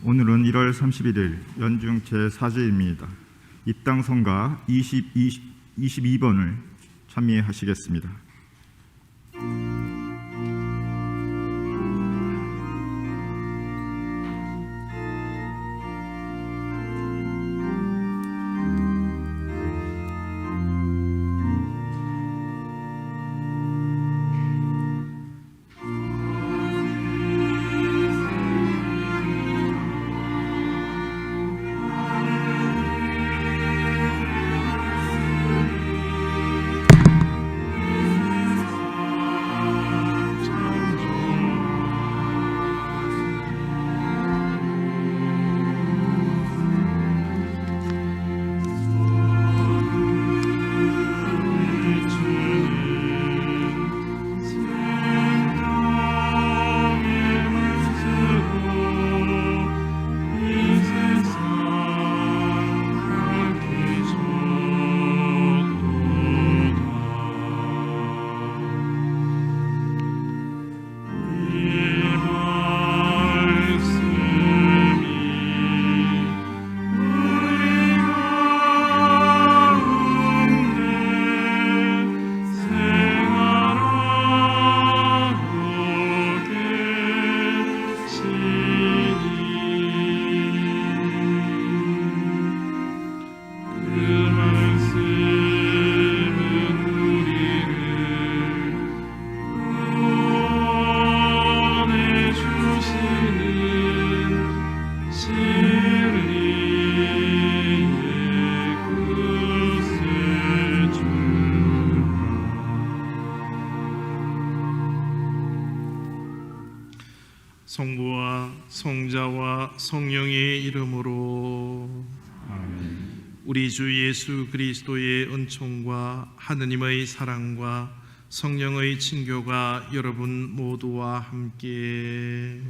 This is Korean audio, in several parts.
오늘은 1월 31일 연중 제4주일입니다. 입당성가 22번을 참여하시겠습니다. 성부와 성자와 성령의 이름으로 아멘. 우리 주 예수 그리스도의 은총과 하느님의 사랑과 성령의 친교가 여러분 모두와 함께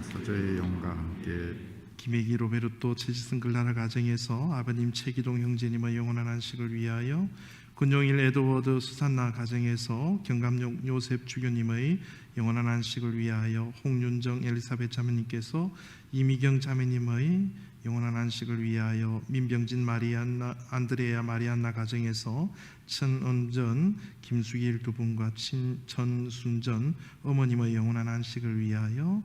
사제의 영과 함께 김혜기 로베르토 최지승 글라라 가정에서 아버님 최기동 형제님의 영원한 안식을 위하여, 군용일 에드워드 수산나 가정에서 경감용 요셉 주교님의 영원한 안식을 위하여, 홍윤정 엘리사벳 자매님께서 이미경 자매님의 영원한 안식을 위하여, 민병진 마리안나 안드레아 마리안나 가정에서 천은전 김수길 두 분과 천순전 어머님의 영원한 안식을 위하여,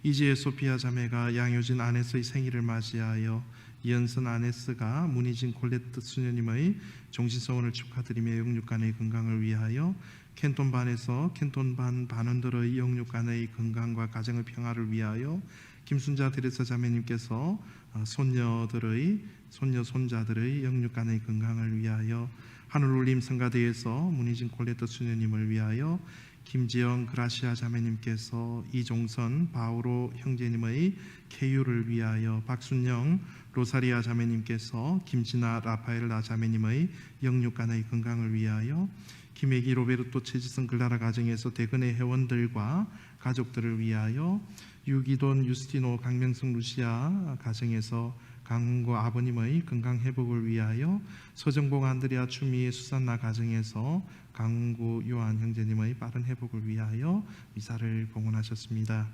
이지혜 소피아 자매가 양효진 아네스의 생일을 맞이하여 이연선 아네스가 문희진 콜레트 수녀님의 종신서원을 축하드리며 영육간의 건강을 위하여, 캔톤반에서 캔톤반 반원들의 영육간의 건강과 가정의 평화를 위하여, 김순자 데레사 자매님께서 손녀들의 손녀 손자들의 영육간의 건강을 위하여, 하늘울림 성가대에서 문희진 콜레트 수녀님을 위하여, 김지영 그라시아 자매님께서 이종선 바오로 형제님의 쾌유를 위하여, 박순영 로사리아 자매님께서 김진아 라파엘라 자매님의 영육간의 건강을 위하여, 김혜기 로베르토 최지성 글라라 가정에서 대근의 회원들과 가족들을 위하여, 유기돈 유스티노 강명승 루시아 가정에서 강훈고 아버님의 건강 회복을 위하여, 서정복 안드레아 추미의 수산나 가정에서 강훈고 요한 형제님의 빠른 회복을 위하여 미사를 봉헌하셨습니다.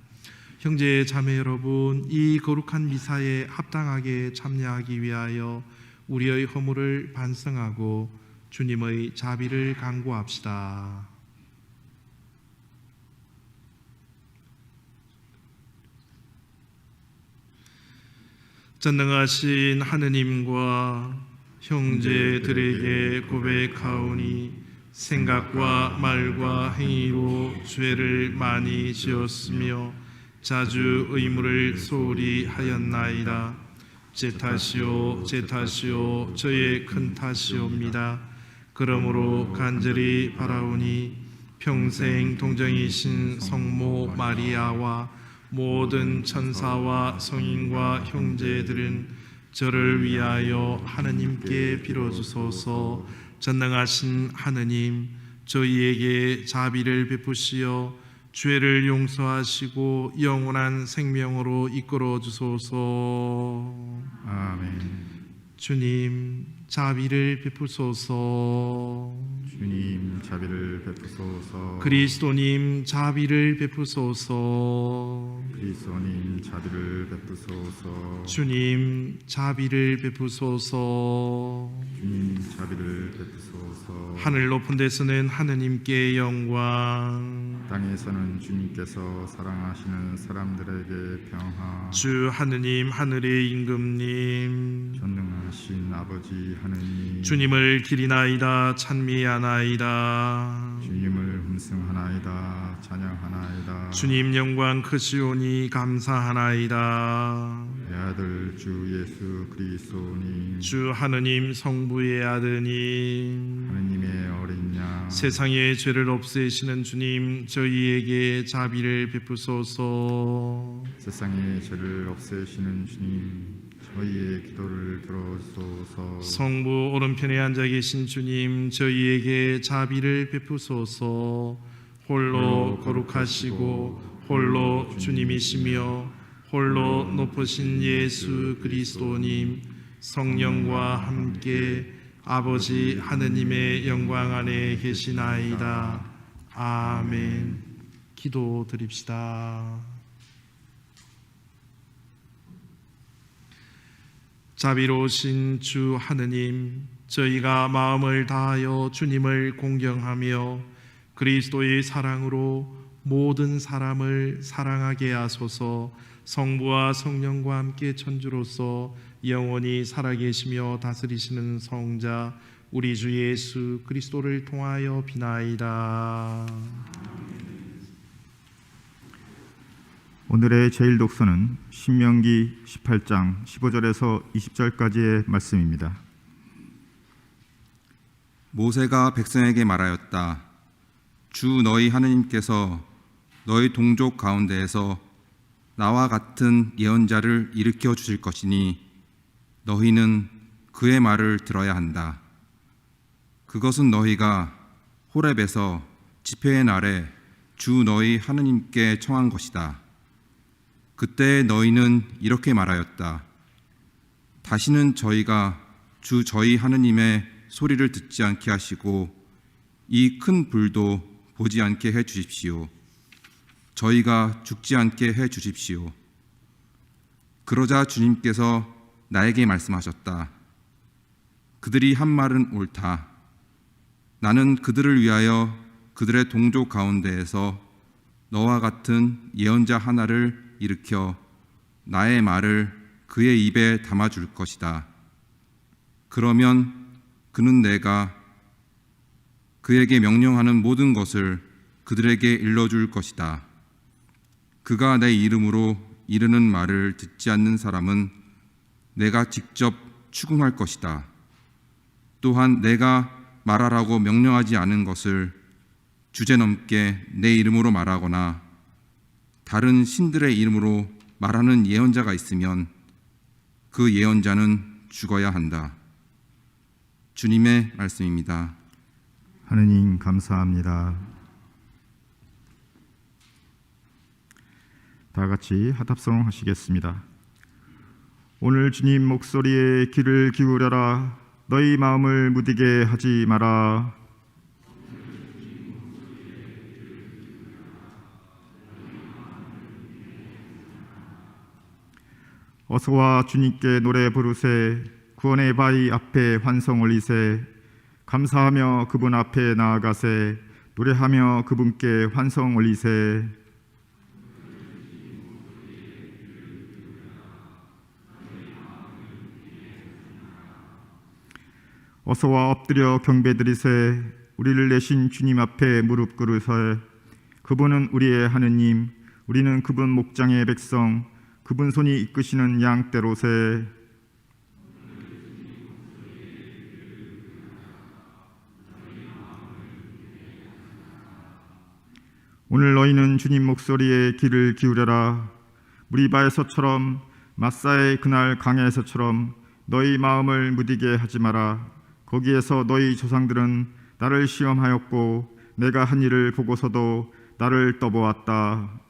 형제 자매 여러분, 이 거룩한 미사에 합당하게 참여하기 위하여 우리의 허물을 반성하고 주님의 자비를 간구합시다. 전능하신 하느님과 형제들에게 고백하오니, 생각과 말과 행위로 죄를 많이 지었으며 자주 의무를 소홀히 하였나이다. 제 탓이요 제 탓이요 저의 큰 탓이옵니다. 그러므로 간절히 바라오니 평생 동정이신 성모 마리아와 모든 천사와 성인과 형제들은 저를 위하여 하느님께 빌어주소서. 전능하신 하느님, 저희에게 자비를 베푸시어 죄를 용서하시고 영원한 생명으로 이끌어 주소서. 아멘. 주님, 자비를 베푸소서. 주님 자비를 베푸소서. 그리스도님 자비를 베푸소서. 그리스도님 자비를 베푸소서. 주님 자비를 베푸소서. 주님 자비를 베푸소서. 하늘 높은 데서는 하느님께 영광, 땅에서는 주님께서 사랑하시는 사람들에게 평화. 주 하느님 하늘의 임금님, 전능하신 아버지 하느님, 주님을 기리나이다 찬미하나이다. 주님을 흠승하나이다 찬양하나이다. 주님 영광 크시오니 감사하나이다. 내 아들 주 예수 그리스도님, 주 하느님 성부의 아드님, 하느님의 어린 양, 세상의 죄를 없애시는 주님, 저희에게 자비를 베푸소서. 세상의 죄를 없애시는 주님, 저희의 기도를 들어소서. 성부 오른편에 앉아 계신 주님, 저희에게 자비를 베푸소서. 홀로 거룩하시고 홀로 주님이시며 홀로 높으신 예수 그리스도님, 성령과 함께 아버지 하느님의 영광 안에 계시나이다. 아멘. 기도 드립시다. 자비로우신 주 하느님, 저희가 마음을 다하여 주님을 공경하며 그리스도의 사랑으로 모든 사람을 사랑하게 하소서. 성부와 성령과 함께 천주로서 영원히 살아계시며 다스리시는 성자 우리 주 예수 그리스도를 통하여 비나이다. 오늘의 제일 독서는 신명기 18장 15절에서 20절까지의 말씀입니다. 모세가 백성에게 말하였다. 주 너희 하느님께서 너희 동족 가운데에서 나와 같은 예언자를 일으켜 주실 것이니 너희는 그의 말을 들어야 한다. 그것은 너희가 호렙에서 집회의 날에 주 너희 하느님께 청한 것이다. 그때 너희는 이렇게 말하였다. 다시는 저희가 주 저희 하느님의 소리를 듣지 않게 하시고 이 큰 불도 보지 않게 해 주십시오. 저희가 죽지 않게 해 주십시오. 그러자 주님께서 나에게 말씀하셨다. 그들이 한 말은 옳다. 나는 그들을 위하여 그들의 동족 가운데에서 너와 같은 예언자 하나를 일으켜 나의 말을 그의 입에 담아줄 것이다. 그러면 그는 내가 그에게 명령하는 모든 것을 그들에게 일러줄 것이다. 그가 내 이름으로 이르는 말을 듣지 않는 사람은 내가 직접 추궁할 것이다. 또한 내가 말하라고 명령하지 않은 것을 주제넘게 내 이름으로 말하거나 다른 신들의 이름으로 말하는 예언자가 있으면 그 예언자는 죽어야 한다. 주님의 말씀입니다. 하느님 감사합니다. 다 같이 하답성 하시겠습니다. 오늘 주님 목소리에 귀를 기울여라. 너희 마음을 무디게 하지 마라. 어서와 주님께 노래 부르세. 구원의 바위 앞에 환성 올리세. 감사하며 그분 앞에 나아가세. 노래하며 그분께 환성 올리세. 어서와 엎드려 경배드리세. 우리를 내신 주님 앞에 무릎 꿇으세. 그분은 우리의 하느님, 우리는 그분 목장의 백성, 그분 손이 이끄시는 양떼로세. 오늘 너희는 주님 목소리에 귀를 기울여라. 무리바에서처럼 마사의 그날 강야에서처럼 너희 마음을 무디게 하지 마라. 거기에서 너희 조상들은 나를 시험하였고 내가 한 일을 보고서도 나를 떠보았다.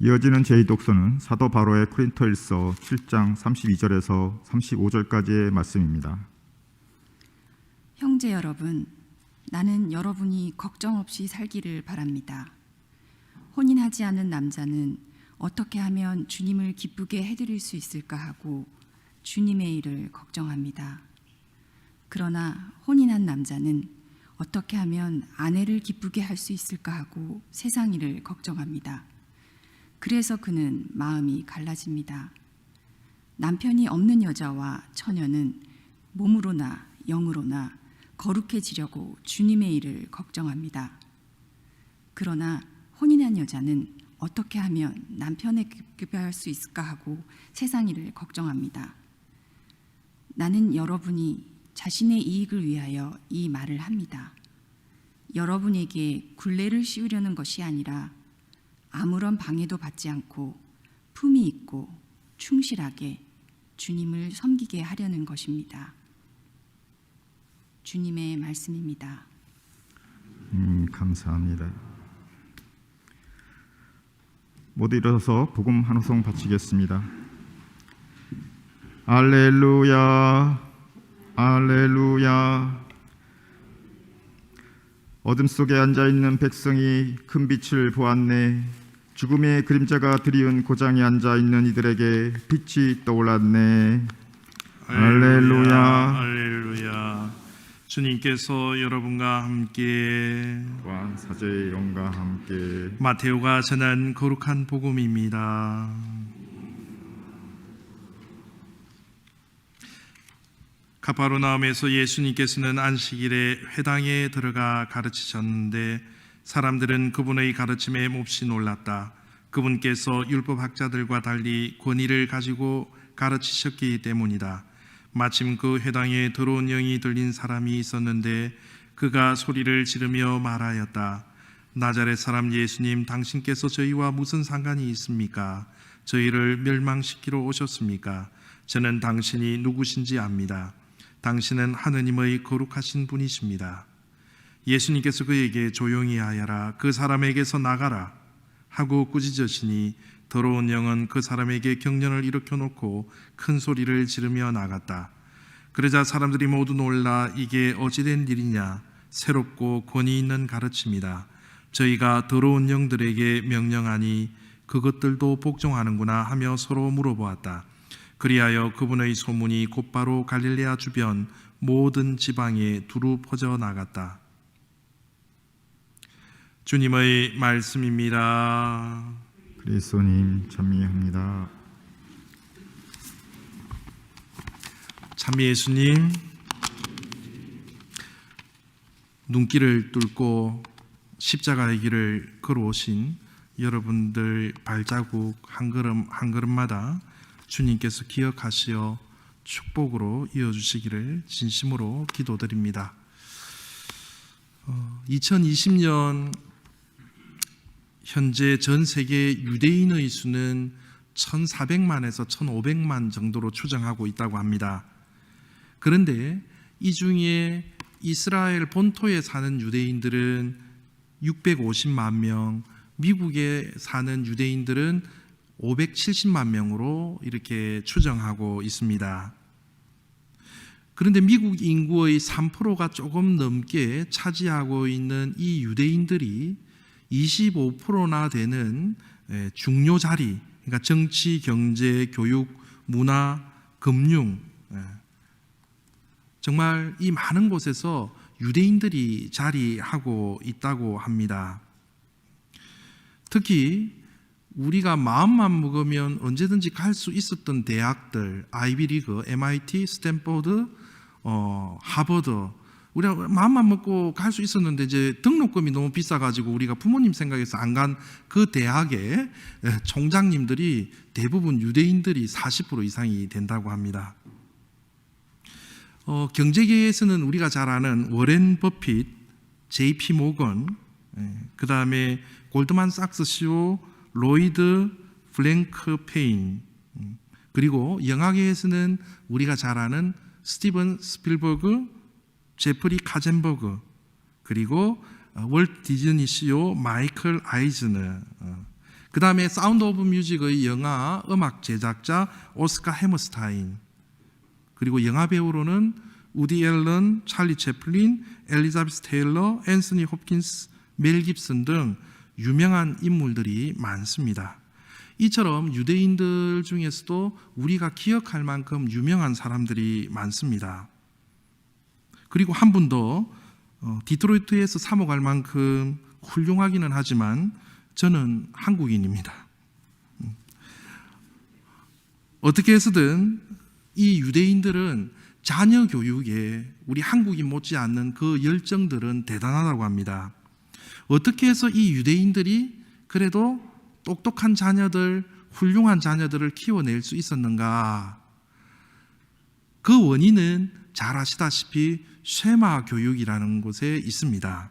이어지는 제2독서는 사도 바로의 코린토일서 7장 32절에서 35절까지의 말씀입니다. 형제 여러분, 나는 여러분이 걱정 없이 살기를 바랍니다. 혼인하지 않은 남자는 어떻게 하면 주님을 기쁘게 해드릴 수 있을까 하고 주님의 일을 걱정합니다. 그러나 혼인한 남자는 어떻게 하면 아내를 기쁘게 할 수 있을까 하고 세상 일을 걱정합니다. 그래서 그는 마음이 갈라집니다. 남편이 없는 여자와 처녀는 몸으로나 영으로나 거룩해지려고 주님의 일을 걱정합니다. 그러나 혼인한 여자는 어떻게 하면 남편에 기쁘게 할 수 있을까 하고 세상 일을 걱정합니다. 나는 여러분이 자신의 이익을 위하여 이 말을 합니다. 여러분에게 굴레를 씌우려는 것이 아니라 아무런 방해도 받지 않고 품위 있고 충실하게 주님을 섬기게 하려는 것입니다. 주님의 말씀입니다. 감사합니다. 모두 일어서서 복음 한 호송 바치겠습니다. 할렐루야, 할렐루야. 어둠 속에 앉아있는 백성이 큰 빛을 보았네. 죽음의 그림자가 드리운 고장에 앉아있는 이들에게 빛이 떠올랐네. 할렐루야. 할렐루야. 주님께서 여러분과 함께 또한 사제의 영과 함께 마테오가 전한 거룩한 복음입니다. 가파르나움에서 예수님께서는 안식일에 회당에 들어가 가르치셨는데 사람들은 그분의 가르침에 몹시 놀랐다. 그분께서 율법학자들과 달리 권위를 가지고 가르치셨기 때문이다. 마침 그 회당에 더러운 영이 들린 사람이 있었는데 그가 소리를 지르며 말하였다. 나자렛 사람 예수님, 당신께서 저희와 무슨 상관이 있습니까? 저희를 멸망시키러 오셨습니까? 저는 당신이 누구신지 압니다. 당신은 하느님의 거룩하신 분이십니다. 예수님께서 그에게 조용히 하여라, 그 사람에게서 나가라 하고 꾸짖으시니 더러운 영은 그 사람에게 경련을 일으켜 놓고 큰 소리를 지르며 나갔다. 그러자 사람들이 모두 놀라 이게 어찌된 일이냐, 새롭고 권위 있는 가르침이다. 저희가 더러운 영들에게 명령하니 그것들도 복종하는구나 하며 서로 물어보았다. 그리하여 그분의 소문이 곧바로 갈릴레아 주변 모든 지방에 두루 퍼져 나갔다. 주님의 말씀입니다. 그리스도님 찬미합니다. 참 예수님, 눈길을 뚫고 십자가의 길을 걸어오신 여러분들 발자국 한 걸음 한 걸음마다 주님께서 기억하시어 축복으로 이어주시기를 진심으로 기도드립니다. 2020년 현재 전 세계 유대인의 수는 1,400만에서 1,500만 정도로 추정하고 있다고 합니다. 그런데 이 중에 이스라엘 본토에 사는 유대인들은 650만 명, 미국에 사는 유대인들은 570만 명으로 이렇게 추정하고 있습니다. 그런데 미국 인구의 3%가 조금 넘게 차지하고 있는 이 유대인들이 25%나 되는 중요 자리, 그러니까 정치, 경제, 교육, 문화, 금융, 정말 이 많은 곳에서 유대인들이 자리하고 있다고 합니다. 특히 우리가 마음만 먹으면 언제든지 갈 수 있었던 대학들, 아이비리그, MIT, 스탠포드, 하버드, 우리가 마음만 먹고 갈 수 있었는데 이제 등록금이 너무 비싸가지고 우리가 부모님 생각해서 안 간 그 대학의 총장님들이 대부분 유대인들이 40% 이상이 된다고 합니다. 경제계에서는 우리가 잘 아는 워렌 버핏, JP 모건, 그 다음에 골드만삭스 CEO 로이드 플랭크페인, 그리고 영화계에서는 우리가 잘 아는 스티븐 스필버그, 제프리 카젠버그, 그리고 월트 디즈니 CEO 마이클 아이즈너, 그 다음에 사운드 오브 뮤직의 영화 음악 제작자 오스카 해머스타인, 그리고 영화 배우로는 우디 앨런, 찰리 채플린, 엘리자베스 테일러, 앤서니 홉킨스, 멜 깁슨 등 유명한 인물들이 많습니다. 이처럼 유대인들 중에서도 우리가 기억할 만큼 유명한 사람들이 많습니다. 그리고 한 분 더, 디트로이트에서 사모갈 만큼 훌륭하기는 하지만 저는 한국인입니다. 어떻게 해서든 이 유대인들은 자녀 교육에 우리 한국인 못지않는 그 열정들은 대단하다고 합니다. 어떻게 해서 이 유대인들이 그래도 똑똑한 자녀들, 훌륭한 자녀들을 키워낼 수 있었는가? 그 원인은 잘 아시다시피 쉐마 교육이라는 곳에 있습니다.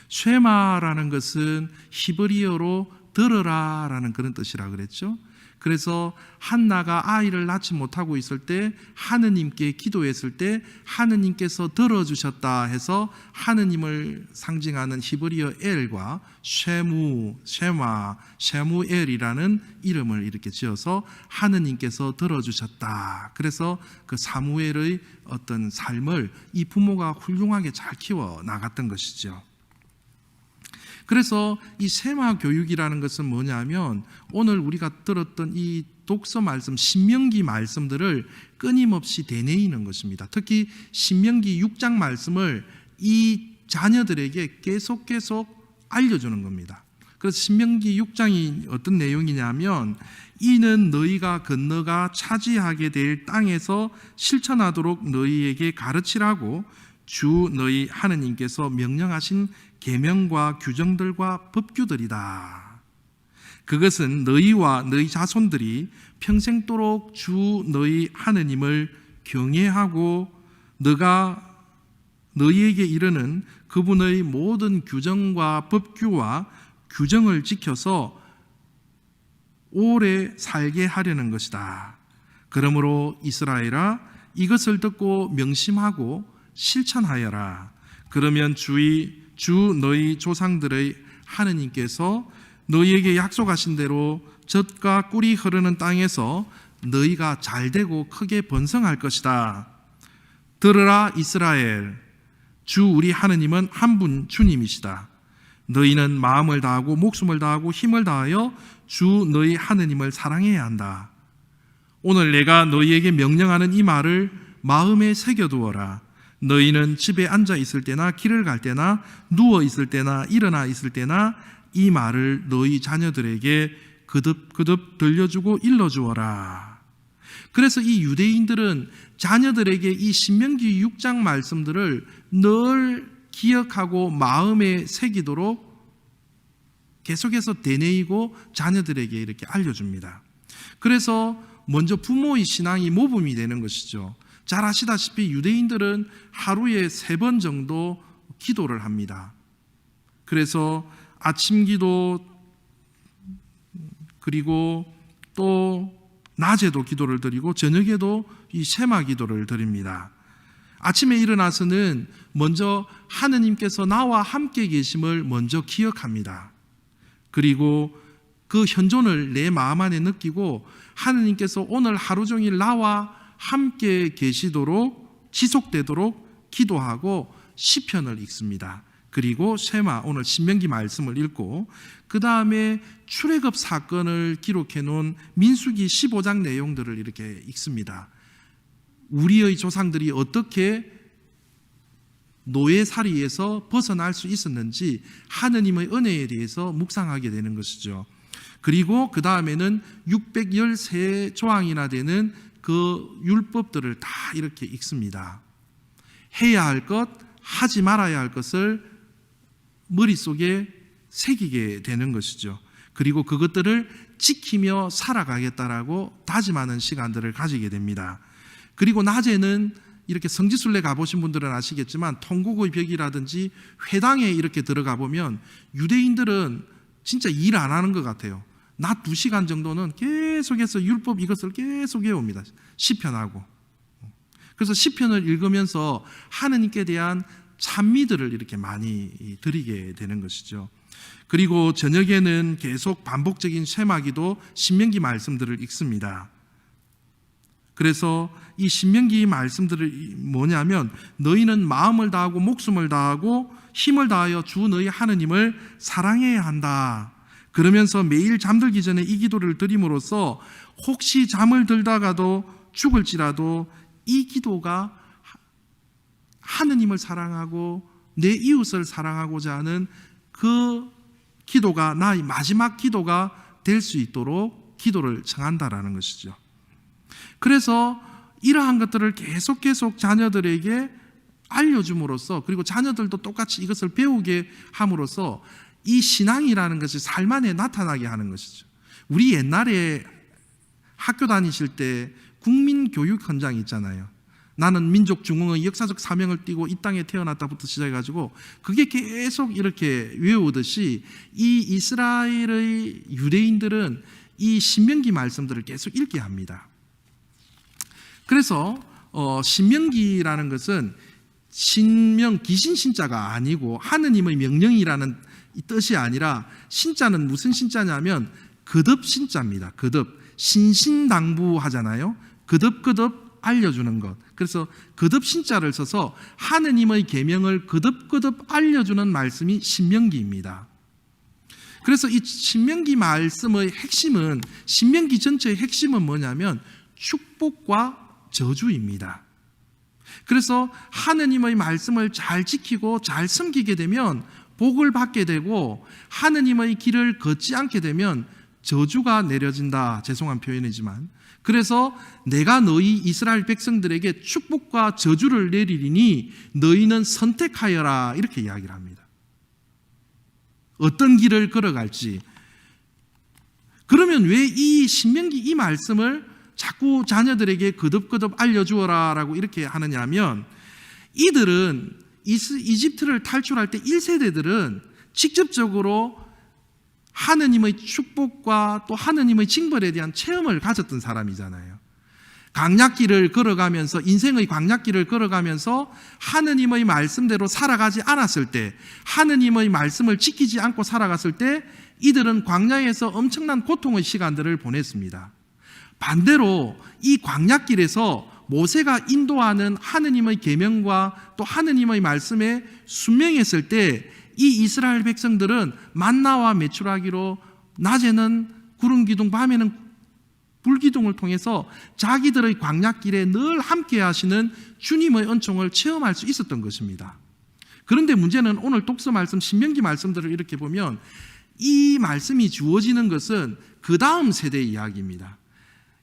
쉐마라는 것은 히브리어로 들으라라는 그런 뜻이라 그랬죠. 그래서 한나가 아이를 낳지 못하고 있을 때 하느님께 기도했을 때 하느님께서 들어주셨다 해서 하느님을 상징하는 히브리어 엘과 쉐무엘이라는 이름을 이렇게 지어서 하느님께서 들어주셨다. 그래서 그 사무엘의 어떤 삶을 이 부모가 훌륭하게 잘 키워 나갔던 것이죠. 그래서 이 세마 교육이라는 것은 뭐냐면 오늘 우리가 들었던 이 독서 말씀, 신명기 말씀들을 끊임없이 되뇌이는 것입니다. 특히 신명기 6장 말씀을 이 자녀들에게 계속 알려주는 겁니다. 그래서 신명기 6장이 어떤 내용이냐면 이는 너희가 건너가 차지하게 될 땅에서 실천하도록 너희에게 가르치라고 주 너희 하느님께서 명령하신 계명과 규정들과 법규들이다. 그것은 너희와 너희 자손들이 평생도록 주 너희 하느님을 경외하고 너가 너희에게 이르는 그분의 모든 규정과 법규와 규정을 지켜서 오래 살게 하려는 것이다. 그러므로 이스라엘아 이것을 듣고 명심하고 실천하여라. 그러면 주 너희 조상들의 하느님께서 너희에게 약속하신 대로 젖과 꿀이 흐르는 땅에서 너희가 잘되고 크게 번성할 것이다. 들으라 이스라엘, 주 우리 하느님은 한 분 주님이시다. 너희는 마음을 다하고 목숨을 다하고 힘을 다하여 주 너희 하느님을 사랑해야 한다. 오늘 내가 너희에게 명령하는 이 말을 마음에 새겨두어라. 너희는 집에 앉아 있을 때나 길을 갈 때나 누워 있을 때나 일어나 있을 때나 이 말을 너희 자녀들에게 거듭 들려주고 일러주어라. 그래서 이 유대인들은 자녀들에게 이 신명기 6장 말씀들을 늘 기억하고 마음에 새기도록 계속해서 되뇌이고 자녀들에게 이렇게 알려줍니다. 그래서 먼저 부모의 신앙이 모범이 되는 것이죠. 잘 아시다시피 유대인들은 하루에 3번 정도 기도를 합니다. 그래서 아침 기도 그리고 또 낮에도 기도를 드리고 저녁에도 이 세마 기도를 드립니다. 아침에 일어나서는 먼저 하느님께서 나와 함께 계심을 먼저 기억합니다. 그리고 그 현존을 내 마음 안에 느끼고 하느님께서 오늘 하루 종일 나와 함께 계시도록 지속되도록 기도하고 시편을 읽습니다. 그리고 쉐마, 오늘 신명기 말씀을 읽고 그 다음에 출애굽 사건을 기록해 놓은 민수기 15장 내용들을 이렇게 읽습니다. 우리의 조상들이 어떻게 노예살이에서 벗어날 수 있었는지 하느님의 은혜에 대해서 묵상하게 되는 것이죠. 그리고 그 다음에는 613조항이나 되는 그 율법들을 다 이렇게 읽습니다. 해야 할 것, 하지 말아야 할 것을 머릿속에 새기게 되는 것이죠. 그리고 그것들을 지키며 살아가겠다라고 다짐하는 시간들을 가지게 됩니다. 그리고 낮에는 이렇게 성지순례 가보신 분들은 아시겠지만 통곡의 벽이라든지 회당에 이렇게 들어가 보면 유대인들은 진짜 일 안 하는 것 같아요. 낮 2시간 정도는 계속해서 율법 이것을 계속 외웁니다. 시편하고. 그래서 시편을 읽으면서 하느님께 대한 찬미들을 이렇게 많이 드리게 되는 것이죠. 그리고 저녁에는 계속 반복적인 쇠마기도 신명기 말씀들을 읽습니다. 그래서 이 신명기 말씀들이 뭐냐면 너희는 마음을 다하고 목숨을 다하고 힘을 다하여 주 너희 하느님을 사랑해야 한다. 그러면서 매일 잠들기 전에 이 기도를 드림으로써 혹시 잠을 들다가도 죽을지라도 이 기도가 하느님을 사랑하고 내 이웃을 사랑하고자 하는 그 기도가 나의 마지막 기도가 될 수 있도록 기도를 청한다라는 것이죠. 그래서 이러한 것들을 계속 자녀들에게 알려줌으로써, 그리고 자녀들도 똑같이 이것을 배우게 함으로써 이 신앙이라는 것이 삶 안에 나타나게 하는 것이죠. 우리 옛날에 학교 다니실 때 국민교육 현장 있잖아요. 나는 민족 중흥의 역사적 사명을 띠고 이 땅에 태어났다부터 시작해가지고 그게 계속 이렇게 외우듯이 이 이스라엘의 유대인들은 이 신명기 말씀들을 계속 읽게 합니다. 그래서 신명기라는 것은 신명, 귀신신자가 아니고 하느님의 명령이라는 뜻이 아니라 신자는 무슨 신자냐면 거듭신자입니다. 거듭, 신신당부하잖아요. 거듭 알려주는 것. 그래서 거듭신자를 써서 하느님의 계명을 거듭 알려주는 말씀이 신명기입니다. 그래서 이 신명기 말씀의 핵심은, 신명기 전체의 핵심은 뭐냐면 축복과 저주입니다. 그래서 하느님의 말씀을 잘 지키고 잘 섬기게 되면 복을 받게 되고, 하느님의 길을 걷지 않게 되면 저주가 내려진다. 죄송한 표현이지만, 그래서 내가 너희 이스라엘 백성들에게 축복과 저주를 내리리니 너희는 선택하여라, 이렇게 이야기를 합니다. 어떤 길을 걸어갈지. 그러면 왜 이 신명기 이 말씀을 자꾸 자녀들에게 거듭 알려주어라 라고 이렇게 하느냐 하면, 이들은 이집트를 탈출할 때 1세대들은 직접적으로 하느님의 축복과 또 하느님의 징벌에 대한 체험을 가졌던 사람이잖아요. 광야길을 걸어가면서, 인생의 광야길을 걸어가면서 하느님의 말씀대로 살아가지 않았을 때, 하느님의 말씀을 지키지 않고 살아갔을 때 이들은 광야에서 엄청난 고통의 시간들을 보냈습니다. 반대로 이 광야길에서 모세가 인도하는 하느님의 계명과 또 하느님의 말씀에 순명했을 때 이 이스라엘 백성들은 만나와 메추라기로 낮에는 구름 기둥, 밤에는 불 기둥을 통해서 자기들의 광야길에 늘 함께 하시는 주님의 은총을 체험할 수 있었던 것입니다. 그런데 문제는 오늘 독서 말씀, 신명기 말씀들을 이렇게 보면 이 말씀이 주어지는 것은 그 다음 세대의 이야기입니다.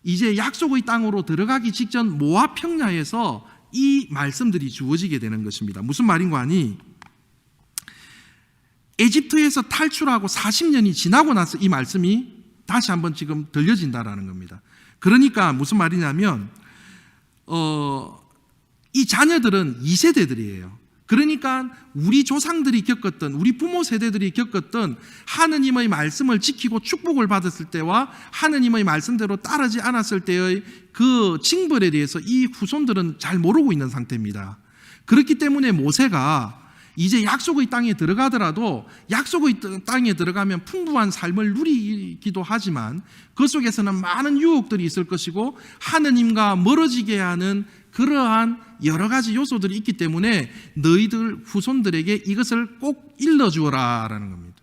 이제 약속의 땅으로 들어가기 직전 모압 평야에서 이 말씀들이 주어지게 되는 것입니다. 무슨 말인가 하니, 에집트에서 탈출하고 40년이 지나고 나서 이 말씀이 다시 한번 지금 들려진다라는 겁니다. 그러니까 무슨 말이냐면 이 자녀들은 2세대들이에요. 그러니까 우리 조상들이 겪었던, 우리 부모 세대들이 겪었던 하느님의 말씀을 지키고 축복을 받았을 때와 하느님의 말씀대로 따르지 않았을 때의 그 징벌에 대해서 이 후손들은 잘 모르고 있는 상태입니다. 그렇기 때문에 모세가 이제 약속의 땅에 들어가더라도 약속의 땅에 들어가면 풍부한 삶을 누리기도 하지만 그 속에서는 많은 유혹들이 있을 것이고 하느님과 멀어지게 하는 그러한 여러 가지 요소들이 있기 때문에 너희들 후손들에게 이것을 꼭 일러주어라 라는 겁니다.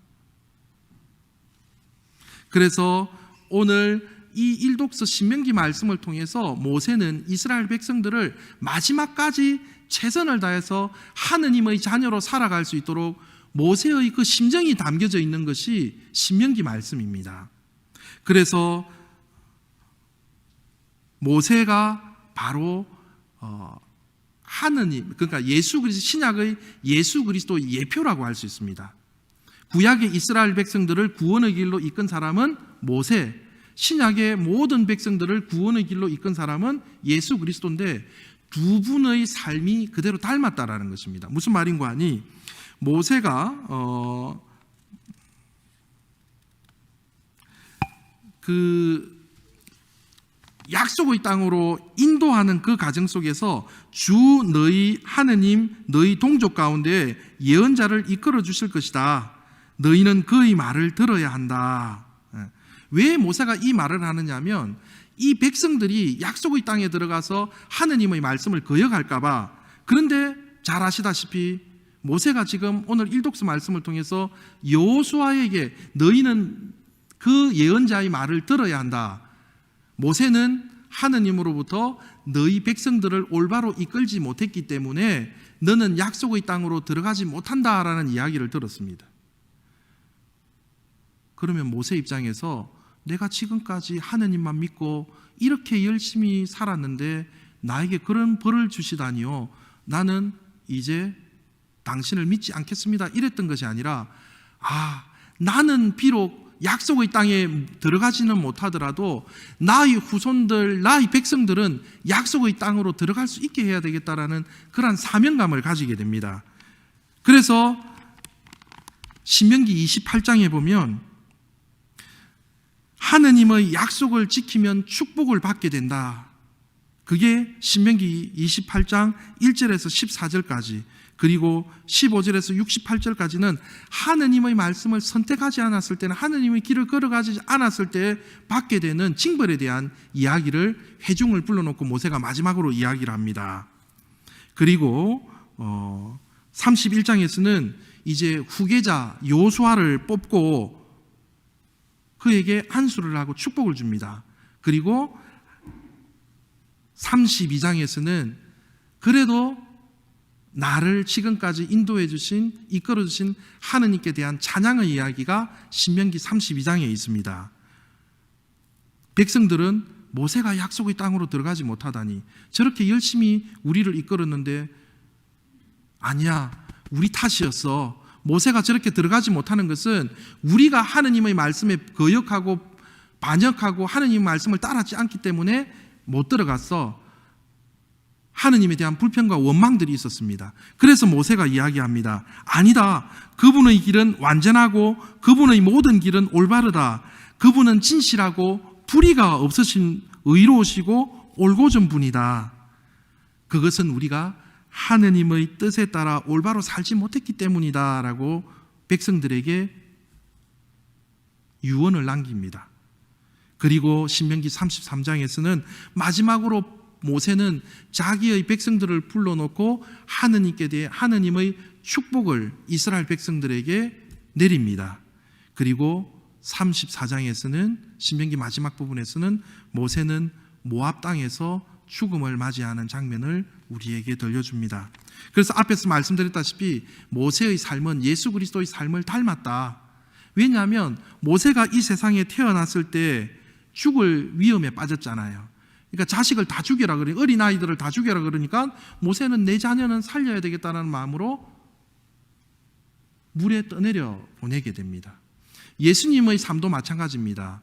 그래서 오늘 이 일독서 신명기 말씀을 통해서 모세는 이스라엘 백성들을 마지막까지 최선을 다해서 하느님의 자녀로 살아갈 수 있도록 모세의 그 심정이 담겨져 있는 것이 신명기 말씀입니다. 그래서 모세가 바로 하느님, 그러니까 예수 그리스도, 신약의 예수 그리스도의 예표라고 할 수 있습니다. 구약의 이스라엘 백성들을 구원의 길로 이끈 사람은 모세, 신약의 모든 백성들을 구원의 길로 이끈 사람은 예수 그리스도인데 두 분의 삶이 그대로 닮았다라는 것입니다. 무슨 말인가 하니, 모세가 그 약속의 땅으로 인도하는 그 과정 속에서 주 너희 하느님 너희 동족 가운데 예언자를 이끌어 주실 것이다. 너희는 그의 말을 들어야 한다. 왜 모세가 이 말을 하느냐면 이 백성들이 약속의 땅에 들어가서 하느님의 말씀을 거역할까 봐. 그런데 잘 아시다시피 모세가 지금 오늘 일독서 말씀을 통해서 여호수아에게 너희는 그 예언자의 말을 들어야 한다. 모세는 하느님으로부터 너희 백성들을 올바로 이끌지 못했기 때문에 너는 약속의 땅으로 들어가지 못한다라는 이야기를 들었습니다. 그러면 모세 입장에서 내가 지금까지 하느님만 믿고 이렇게 열심히 살았는데 나에게 그런 벌을 주시다니요. 나는 이제 당신을 믿지 않겠습니다. 이랬던 것이 아니라 나는 비록 약속의 땅에 들어가지는 못하더라도 나의 후손들, 나의 백성들은 약속의 땅으로 들어갈 수 있게 해야 되겠다라는 그런 사명감을 가지게 됩니다. 그래서 신명기 28장에 보면 하느님의 약속을 지키면 축복을 받게 된다. 그게 신명기 28장 1절에서 14절까지, 그리고 15절에서 68절까지는 하느님의 말씀을 선택하지 않았을 때는, 하느님의 길을 걸어가지 않았을 때 받게 되는 징벌에 대한 이야기를 회중을 불러놓고 모세가 마지막으로 이야기를 합니다. 그리고 31장에서는 이제 후계자 여호수아를 뽑고 그에게 안수를 하고 축복을 줍니다. 그리고 32장에서는 그래도 나를 지금까지 인도해 주신, 이끌어 주신 하느님께 대한 찬양의 이야기가 신명기 32장에 있습니다. 백성들은 모세가 약속의 땅으로 들어가지 못하다니, 저렇게 열심히 우리를 이끌었는데 아니야, 우리 탓이었어. 모세가 저렇게 들어가지 못하는 것은 우리가 하느님의 말씀에 거역하고 반역하고 하느님의 말씀을 따르지 않기 때문에 못 들어갔어. 하느님에 대한 불평과 원망들이 있었습니다. 그래서 모세가 이야기합니다. 아니다. 그분의 길은 완전하고 그분의 모든 길은 올바르다. 그분은 진실하고 불의가 없으신 의로우시고 올곧은 분이다. 그것은 우리가 하느님의 뜻에 따라 올바로 살지 못했기 때문이다 라고 백성들에게 유언을 남깁니다. 그리고 신명기 33장에서는 마지막으로 모세는 자기의 백성들을 불러놓고 하느님께 대해 하느님의 축복을 이스라엘 백성들에게 내립니다. 그리고 34장에서는, 신명기 마지막 부분에서는 모세는 모압 땅에서 죽음을 맞이하는 장면을 우리에게 들려줍니다. 그래서 앞에서 말씀드렸다시피 모세의 삶은 예수 그리스도의 삶을 닮았다. 왜냐하면 모세가 이 세상에 태어났을 때 죽을 위험에 빠졌잖아요. 그러니까 자식을 다 죽여라 그러니, 어린아이들을 다 죽여라 그러니까 모세는 내 자녀는 살려야 되겠다는 마음으로 물에 떠내려 보내게 됩니다. 예수님의 삶도 마찬가지입니다.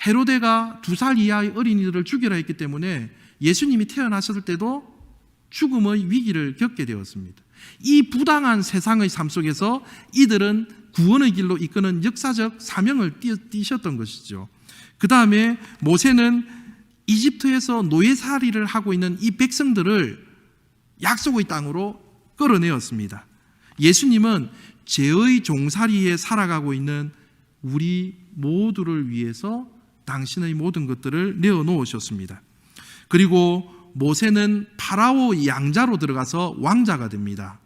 헤로데가 2살 이하의 어린이들을 죽이라 했기 때문에 예수님이 태어나셨을 때도 죽음의 위기를 겪게 되었습니다. 이 부당한 세상의 삶 속에서 이들은 구원의 길로 이끄는 역사적 사명을 띠셨던 것이죠. 그 다음에 모세는 이집트에서 노예살이를 하고 있는 이 백성들을 약속의 땅으로 끌어내었습니다. 예수님은 죄의 종살이에 살아가고 있는 우리 모두를 위해서 당신의 모든 것들을 내어놓으셨습니다. 그리고 모세는 파라오 양자로 들어가서 왕자가 됩니다.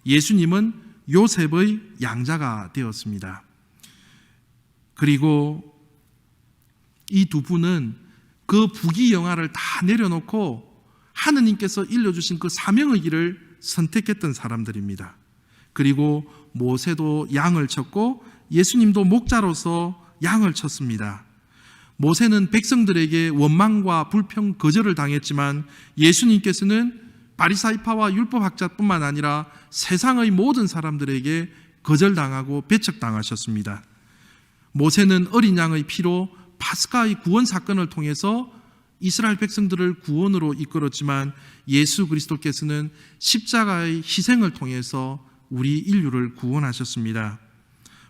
예수님은 요셉의 양자가 되었습니다. 그리고 이 두 분은 그 부귀영화를 다 내려놓고 하느님께서 일러주신 그 사명의 길을 선택했던 사람들입니다. 그리고 모세도 양을 쳤고 예수님도 목자로서 양을 쳤습니다. 모세는 백성들에게 원망과 불평, 거절을 당했지만 예수님께서는 바리사이파와 율법학자뿐만 아니라 세상의 모든 사람들에게 거절당하고 배척당하셨습니다. 모세는 어린 양의 피로 파스카의 구원 사건을 통해서 이스라엘 백성들을 구원으로 이끌었지만 예수 그리스도께서는 십자가의 희생을 통해서 우리 인류를 구원하셨습니다.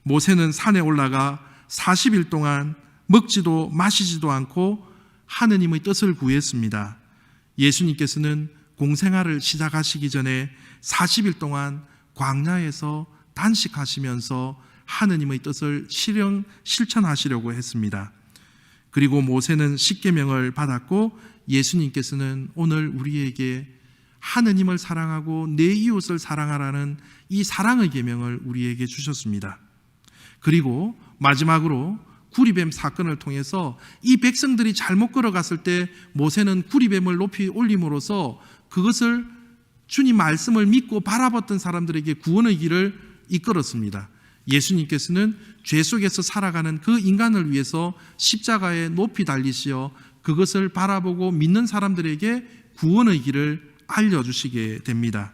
모세는 산에 올라가 40일 동안 먹지도 마시지도 않고 하느님의 뜻을 구했습니다. 예수님께서는 공생활을 시작하시기 전에 40일 동안 광야에서 단식하시면서 하느님의 뜻을 실천하시려고 했습니다. 그리고 모세는 십계명을 받았고 예수님께서는 오늘 우리에게 하느님을 사랑하고 내 이웃을 사랑하라는 이 사랑의 계명을 우리에게 주셨습니다. 그리고 마지막으로 구리뱀 사건을 통해서 이 백성들이 잘못 걸어갔을 때 모세는 구리뱀을 높이 올림으로써 그것을 주님 말씀을 믿고 바라봤던 사람들에게 구원의 길을 이끌었습니다. 예수님께서는 죄 속에서 살아가는 그 인간을 위해서 십자가에 높이 달리시어 그것을 바라보고 믿는 사람들에게 구원의 길을 알려주시게 됩니다.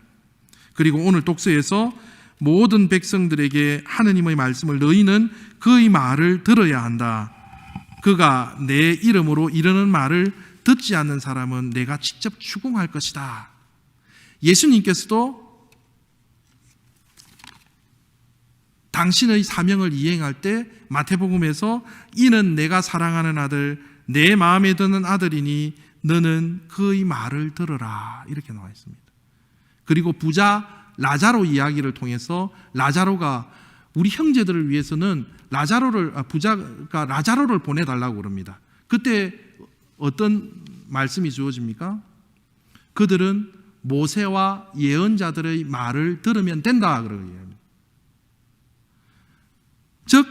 그리고 오늘 독서에서 모든 백성들에게 하느님의 말씀을 너희는 그의 말을 들어야 한다. 그가 내 이름으로 이르는 말을 듣지 않는 사람은 내가 직접 추궁할 것이다. 예수님께서도 당신의 사명을 이행할 때 마태복음에서 이는 내가 사랑하는 아들 내 마음에 드는 아들이니 너는 그의 말을 들으라 이렇게 나와 있습니다. 그리고 부자 라자로 이야기를 통해서 라자로가 우리 형제들을 위해서는 부자가 라자로를 보내달라고 그럽니다. 그때 어떤 말씀이 주어집니까? 그들은 모세와 예언자들의 말을 들으면 된다 그러고 이야기합니다. 즉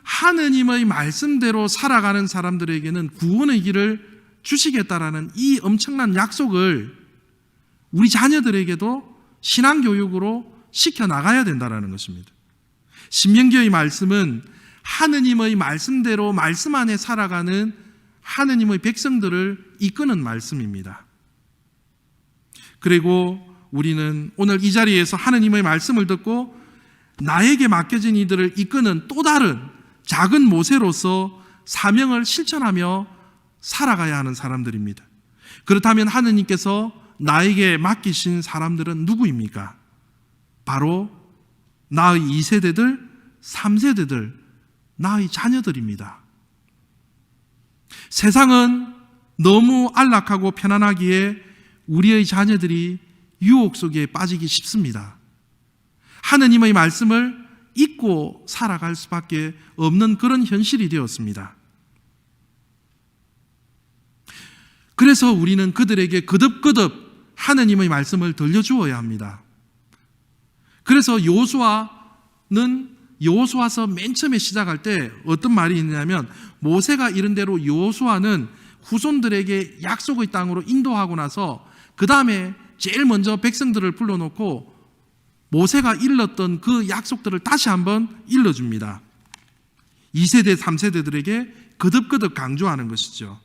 하느님의 말씀대로 살아가는 사람들에게는 구원의 길을 주시겠다라는 이 엄청난 약속을 우리 자녀들에게도 신앙교육으로 시켜나가야 된다는 것입니다. 신명기의 말씀은 하느님의 말씀대로 말씀 안에 살아가는 하느님의 백성들을 이끄는 말씀입니다. 그리고 우리는 오늘 이 자리에서 하느님의 말씀을 듣고 나에게 맡겨진 이들을 이끄는 또 다른 작은 모세로서 사명을 실천하며 살아가야 하는 사람들입니다. 그렇다면 하느님께서 나에게 맡기신 사람들은 누구입니까? 바로 나의 2세대들, 3세대들, 나의 자녀들입니다. 세상은 너무 안락하고 편안하기에 우리의 자녀들이 유혹 속에 빠지기 쉽습니다. 하느님의 말씀을 잊고 살아갈 수밖에 없는 그런 현실이 되었습니다. 그래서 우리는 그들에게 거듭거듭 하느님의 말씀을 들려주어야 합니다. 그래서 여호수아서 맨 처음에 시작할 때 어떤 말이 있냐면 모세가 이른 대로 여호수아는 후손들에게 약속의 땅으로 인도하고 나서 그 다음에 제일 먼저 백성들을 불러놓고 모세가 일렀던 그 약속들을 다시 한번 일러줍니다. 2세대, 3세대들에게 거듭거듭 강조하는 것이죠.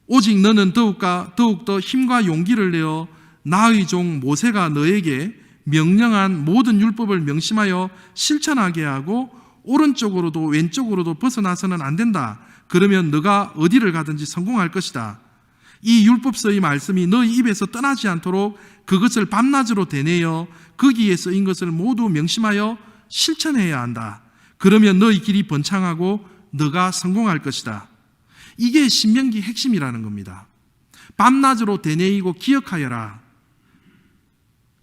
오직 너는 더욱더 힘과 용기를 내어 나의 종 모세가 너에게 명령한 모든 율법을 명심하여 실천하게 하고 오른쪽으로도 왼쪽으로도 벗어나서는 안 된다. 그러면 너가 어디를 가든지 성공할 것이다. 이 율법서의 말씀이 너희 입에서 떠나지 않도록 그것을 밤낮으로 되뇌어 거기에 쓰인 것을 모두 명심하여 실천해야 한다. 그러면 너희 길이 번창하고 너가 성공할 것이다. 이게 신명기 핵심이라는 겁니다. 밤낮으로 되뇌이고 기억하여라.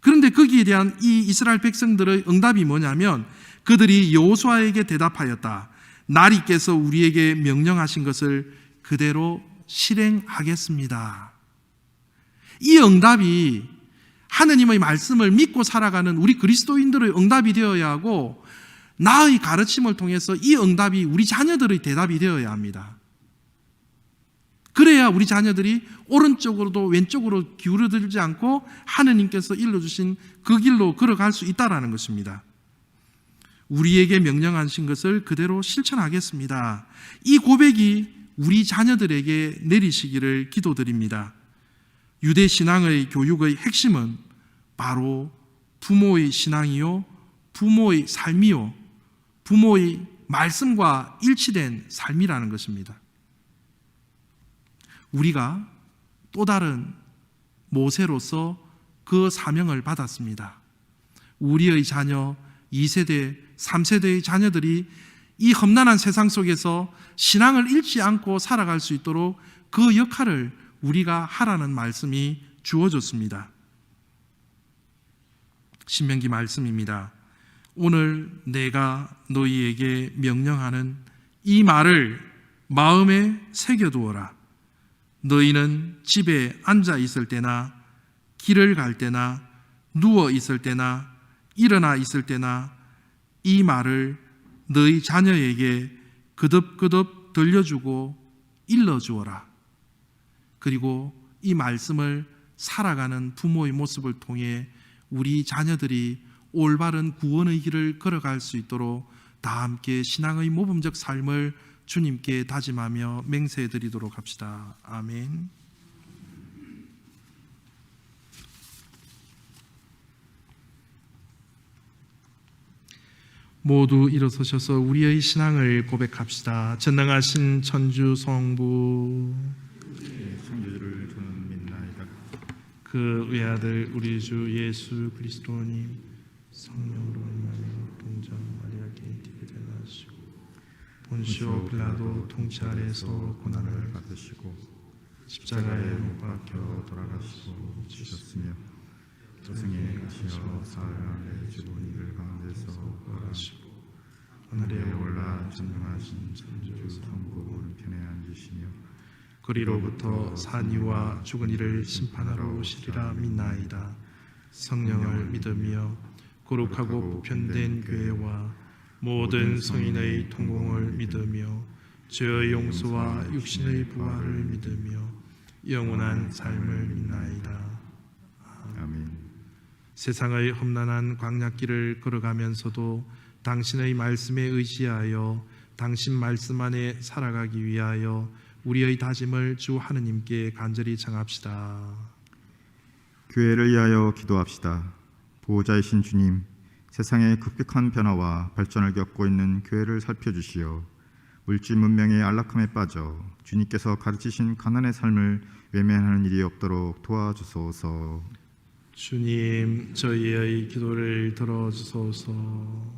그런데 거기에 대한 이 이스라엘 백성들의 응답이 뭐냐면 그들이 여호수아에게 대답하였다. 나리께서 우리에게 명령하신 것을 그대로 실행하겠습니다. 이 응답이 하느님의 말씀을 믿고 살아가는 우리 그리스도인들의 응답이 되어야 하고 나의 가르침을 통해서 이 응답이 우리 자녀들의 대답이 되어야 합니다. 그래야 우리 자녀들이 오른쪽으로도 왼쪽으로 기울어들지 않고 하느님께서 일러주신 그 길로 걸어갈 수 있다는 것입니다. 우리에게 명령하신 것을 그대로 실천하겠습니다. 이 고백이 우리 자녀들에게 내리시기를 기도드립니다. 유대 신앙의 교육의 핵심은 바로 부모의 신앙이요, 부모의 삶이요, 부모의 말씀과 일치된 삶이라는 것입니다. 우리가 또 다른 모세로서 그 사명을 받았습니다. 우리의 자녀 2세대, 3세대의 자녀들이 이 험난한 세상 속에서 신앙을 잃지 않고 살아갈 수 있도록 그 역할을 우리가 하라는 말씀이 주어졌습니다. 신명기 말씀입니다. 오늘 내가 너희에게 명령하는 이 말을 마음에 새겨두어라. 너희는 집에 앉아 있을 때나 길을 갈 때나 누워 있을 때나 일어나 있을 때나 이 말을 너희 자녀에게 그득그득 들려주고 일러주어라. 그리고 이 말씀을 살아가는 부모의 모습을 통해 우리 자녀들이 올바른 구원의 길을 걸어갈 수 있도록 다 함께 신앙의 모범적 삶을 주님께 다짐하며 맹세해드리도록 합시다. 아멘. 모두 일어서셔서 우리의 신앙을 고백합시다. 전능하신 천주 성부 창조주를 저는 믿나이다. 그 외아들 우리 주 예수 그리스도님 성령으로 임하여 동정 마리아께 태어나시고 본시오 빌라도 통치 아래에서 고난을 받으시고 십자가에 못 박혀 돌아가시고 지셨으며 저승에 가시어 사흘 만에 죽은 이들 가운데서 부활하시고 하늘에 올라 전능하신 천주 성부 오른편에 앉으시며 그리로부터 산 이와 죽은 이를 심판하러 오시리라 믿나이다. 성령을 믿으며 거룩하고 보편된 교회와 모든 성인의 통공을 믿으며 죄의 용서와 육신의 부활을 믿으며 영원한 삶을 믿나이다. 아멘. 세상의 험난한 광야길을 걸어가면서도 당신의 말씀에 의지하여 당신 말씀 안에 살아가기 위하여 우리의 다짐을 주 하느님께 간절히 청합시다. 교회를 위하여 기도합시다. 보호자이신 주님, 세상의 급격한 변화와 발전을 겪고 있는 교회를 살펴주시어 물질 문명의 안락함에 빠져 주님께서 가르치신 가난의 삶을 외면하는 일이 없도록 도와주소서. 주님, 저희의 기도를 들어주소서.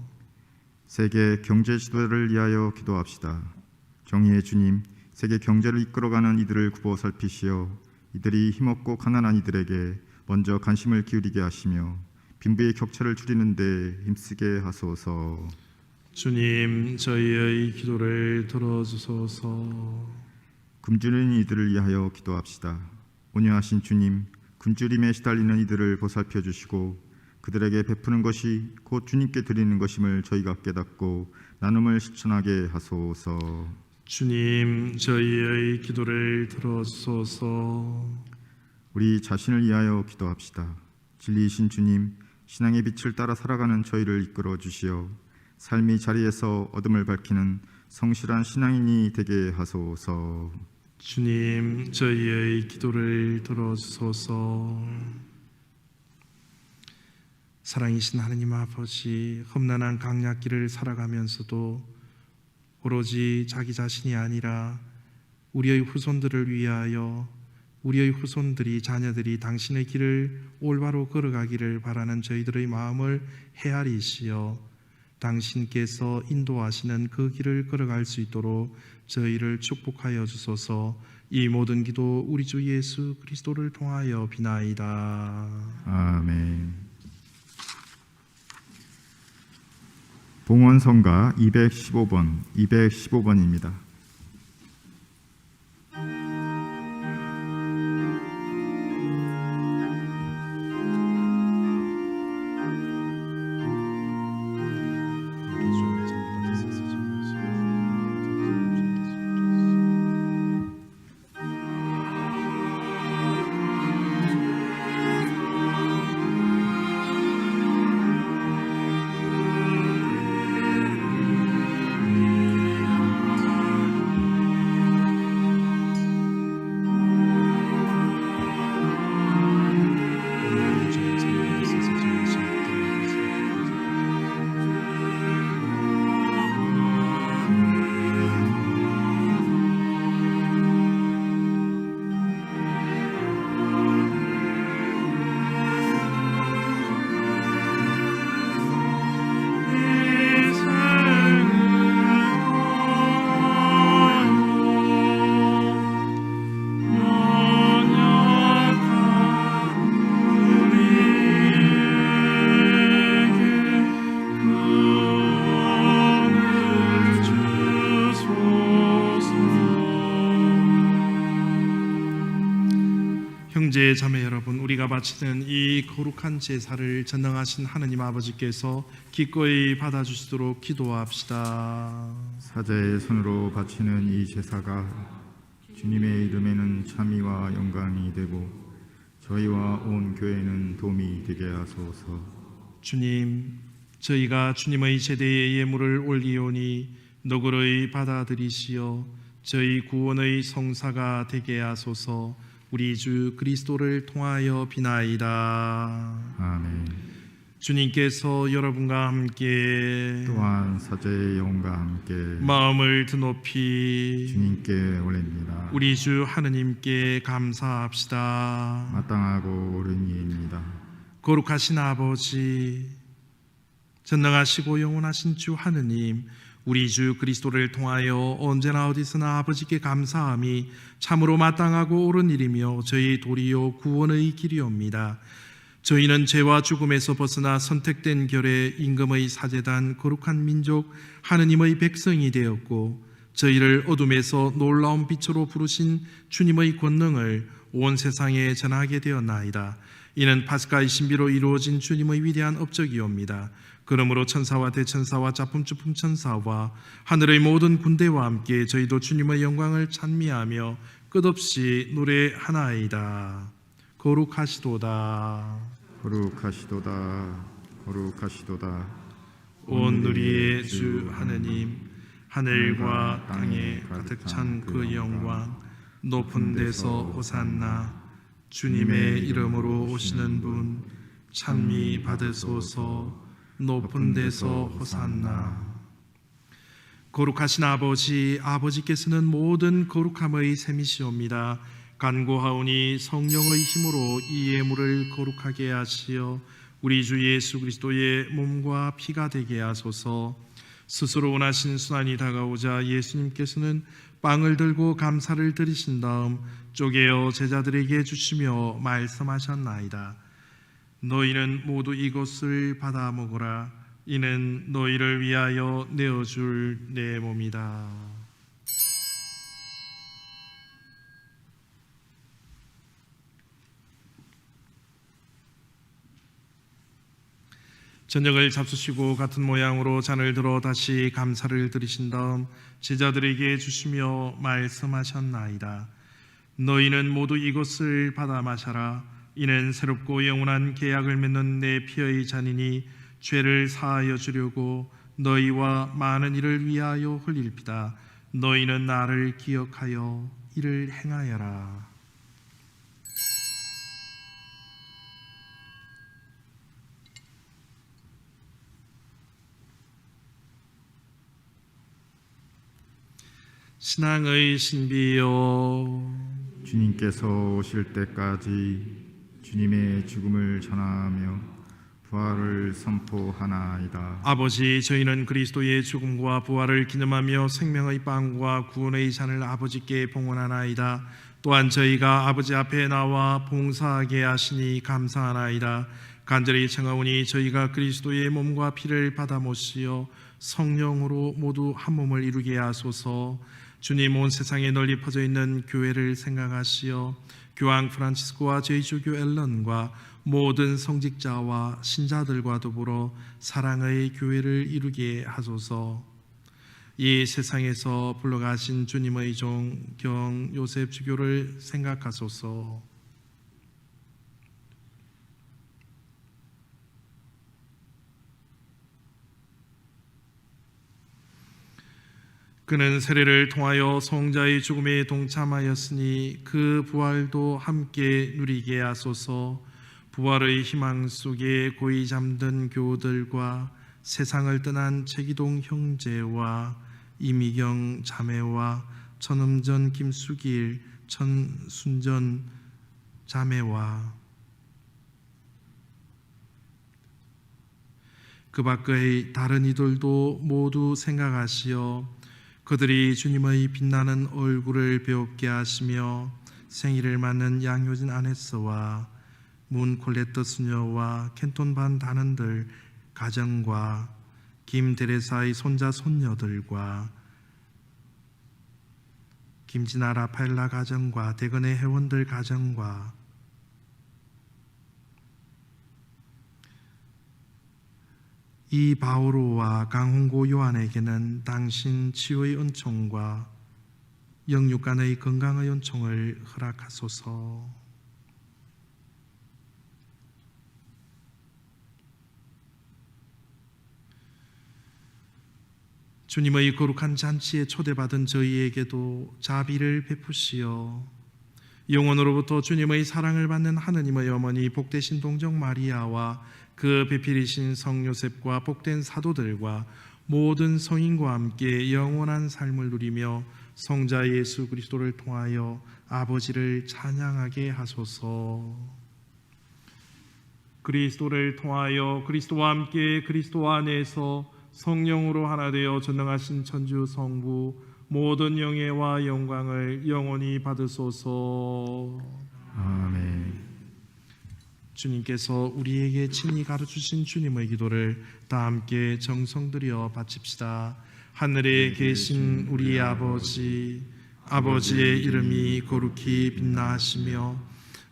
세계 경제 지도를 위하여 기도합시다. 정의의 주님, 세계 경제를 이끌어가는 이들을 굽어 살피시어 이들이 힘없고 가난한 이들에게 먼저 관심을 기울이게 하시며 빈부의 격차를 줄이는 데 힘쓰게 하소서. 주님, 저희의 기도를 들어주소서. 굶주린 이들을 위하여 기도합시다. 온유하신 주님, 굶주림에 시달리는 이들을 보살펴 주시고 그들에게 베푸는 것이 곧 주님께 드리는 것임을 저희가 깨닫고 나눔을 실천하게 하소서. 주님, 저희의 기도를 들어주소서. 우리 자신을 위하여 기도합시다. 진리이신 주님, 신앙의 빛을 따라 살아가는 저희를 이끌어 주시어 삶의 자리에서 어둠을 밝히는 성실한 신앙인이 되게 하소서. 주님, 저희의 기도를 들어주소서. 사랑이신 하느님 아버지, 험난한 강약길을 살아가면서도 오로지 자기 자신이 아니라 우리의 후손들을 위하여 우리의 후손들이 자녀들이 당신의 길을 올바로 걸어가기를 바라는 저희들의 마음을 헤아리시어 당신께서 인도하시는 그 길을 걸어갈 수 있도록 저희를 축복하여 주소서. 이 모든 기도 우리 주 예수 그리스도를 통하여 비나이다. 아멘. 봉헌성가 215번입니다. 형제 자매 여러분, 우리가 바치는 이 거룩한 제사를 전능하신 하느님 아버지께서 기꺼이 받아주시도록 기도합시다. 사자의 손으로 바치는 이 제사가 주님의 이름에는 참의와 영광이 되고 저희와 온 교회는 도움이 되게 하소서. 주님, 저희가 주님의 제대의 예물을 올리오니 너그러이 받아들이시어 저희 구원의 성사가 되게 하소서. 우리 주 그리스도를 통하여 비나이다. 아멘. 주님께서 여러분과 함께 또한 사자의 영과 함께 마음을 드높이 주님께 올립니다. 우리 주 하느님께 감사합시다. 마땅하고 옳은 이입니다. 거룩하신 아버지, 전능하시고 영원하신 주 하느님, 우리 주 그리스도를 통하여 언제나 어디서나 아버지께 감사함이 참으로 마땅하고 옳은 일이며 저희 도리요 구원의 길이옵니다. 저희는 죄와 죽음에서 벗어나 선택된 결의 임금의 사제단 거룩한 민족 하느님의 백성이 되었고, 저희를 어둠에서 놀라운 빛으로 부르신 주님의 권능을 온 세상에 전하게 되었나이다. 이는 파스카의 신비로 이루어진 주님의 위대한 업적이옵니다. 그러므로 천사와 대천사와 자품주품 천사와 하늘의 모든 군대와 함께 저희도 주님의 영광을 찬미하며 끝없이 노래하나이다. 거룩하시도다. 거룩하시도다. 거룩하시도다. 온 누리의 주 하느님, 하늘과 땅에 가득 찬 그 영광, 높은 데서 호산나. 주님의 이름으로 오시는 분 찬미 받으소서. 높은 데서 호산나. 거룩하신 아버지, 아버지께서는 모든 거룩함의 셈이시옵니다. 간구하오니 성령의 힘으로 이 예물을 거룩하게 하시어 우리 주 예수 그리스도의 몸과 피가 되게 하소서. 스스로 원하신 순환이 다가오자 예수님께서는 빵을 들고 감사를 드리신 다음 쪼개어 제자들에게 주시며 말씀하셨나이다. 너희는 모두 이것을 받아 먹으라. 이는 너희를 위하여 내어줄 내 몸이다. 저녁을 잡수시고 같은 모양으로 잔을 들어 다시 감사를 드리신 다음 제자들에게 주시며 말씀하셨나이다. 너희는 모두 이것을 받아 마셔라. 이는 새롭고 영원한 계약을 맺는 내 피의 잔이니 죄를 사하여 주려고 너희와 많은 이를 위하여 흘릴 피다. 너희는 나를 기억하여 이를 행하여라. 신앙의 신비요, 주님께서 오실 때까지 주님의 죽음을 전하며 부활을 선포하나이다. 아버지, 저희는 그리스도의 죽음과 부활을 기념하며 생명의 빵과 구원의 잔을 아버지께 봉헌하나이다. 또한 저희가 아버지 앞에 나와 봉사하게 하시니 감사하나이다. 간절히 청하오니 저희가 그리스도의 몸과 피를 받아 모시어 성령으로 모두 한 몸을 이루게 하소서. 주님, 온 세상에 널리 퍼져 있는 교회를 생각하시어 교황 프란치스코와 제2주교 앨런과 모든 성직자와 신자들과 더불어 사랑의 교회를 이루게 하소서. 이 세상에서 불러가신 주님의 종 경 요셉 주교를 생각하소서. 그는 세례를 통하여 성자의 죽음에 동참하였으니 그 부활도 함께 누리게 하소서. 부활의 희망 속에 고이 잠든 교우들과 세상을 떠난 최기동 형제와 이미경 자매와 천음전 김수길 천순전 자매와 그 밖의 다른 이들도 모두 생각하시어 그들이 주님의 빛나는 얼굴을 배웁게 하시며 생일을 맞는 양효진 아네스와 문 콜레트 수녀와 켄톤 반 다는들 가정과 김 데레사의 손자 손녀들과 김진아 라파엘라 가정과 대건의 회원들 가정과 이 바오로와 강홍고 요한에게는 당신 치유의 은총과 영육간의 건강의 은총을 허락하소서. 주님의 거룩한 잔치에 초대받은 저희에게도 자비를 베푸시어 영원으로부터 주님의 사랑을 받는 하느님의 어머니 복되신 동정 마리아와 그 배필이신 성 요셉과 복된 사도들과 모든 성인과 함께 영원한 삶을 누리며 성자 예수 그리스도를 통하여 아버지를 찬양하게 하소서. 그리스도를 통하여 그리스도와 함께 그리스도 안에서 성령으로 하나 되어 전능하신 천주 성부 모든 영예와 영광을 영원히 받으소서. 아멘. 주님께서 우리에게 친히 가르치신 주님의 기도를 다 함께 정성 들여 바칩시다. 하늘에 계신 우리 아버지, 아버지의 이름이 거룩히 빛나시며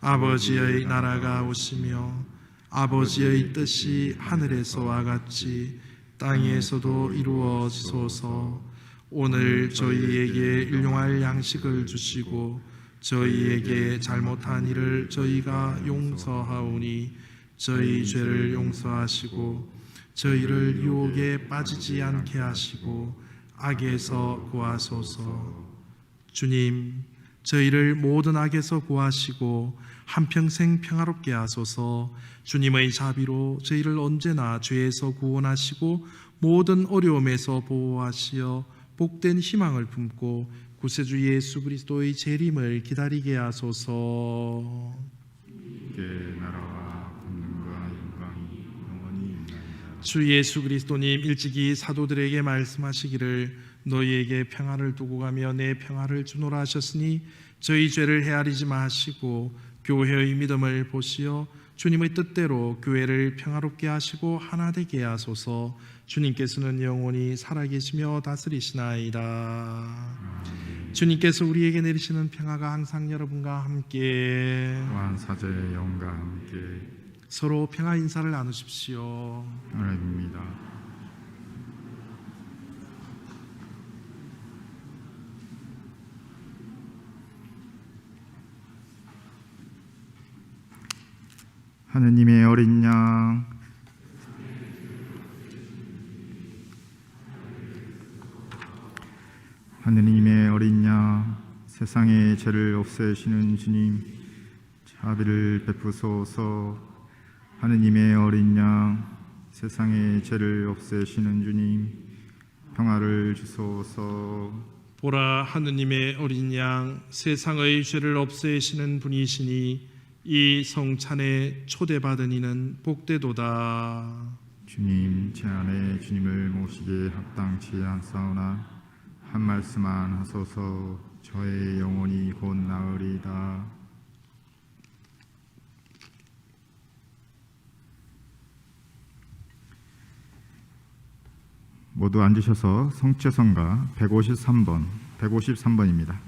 아버지의 나라가 오시며 아버지의 뜻이 하늘에서와 같이 땅에서도 이루어지소서. 오늘 저희에게 일용할 양식을 주시고 저희에게 잘못한 일을 저희가 용서하오니 저희 죄를 용서하시고 저희를 유혹에 빠지지 않게 하시고 악에서 구하소서. 주님, 저희를 모든 악에서 구하시고 한평생 평화롭게 하소서. 주님의 자비로 저희를 언제나 죄에서 구원하시고 모든 어려움에서 보호하시어 복된 희망을 품고 구세주 예수 그리스도의 재림을 기다리게 하소서. 그 나라와 권능과 영광이 영원히 있나이다. 주 예수 그리스도님 일찍이 사도들에게 말씀하시기를 너희에게 평화를 두고 가며 내 평화를 주노라 하셨으니 저희 죄를 헤아리지 마시고 교회의 믿음을 보시어 주님의 뜻대로 교회를 평화롭게 하시고 하나 되게 하소서. 주님께서는 영원히 살아계시며 다스리시나이다. 주님께서 우리에게 내리시는 평화가 항상 여러분과 함께 또한 사제의 영과 함께 서로 평화 인사를 나누십시오. 하나님입니다. 하느님의 어린 양, 하느님의 어린 양, 세상의 죄를 없애시는 주님, 자비를 베푸소서. 하느님의 어린 양, 세상의 죄를 없애시는 주님, 평화를 주소서. 보라, 하느님의 어린 양, 세상의 죄를 없애시는 분이시니 이 성찬에 초대받은 이는 복되도다. 주님, 제 안에 주님을 모시기에 합당치 않사오나 한 말씀만 하소서. 저의 영혼이 곧 나으리이다. 모두 앉으셔서 성체성가 153번입니다.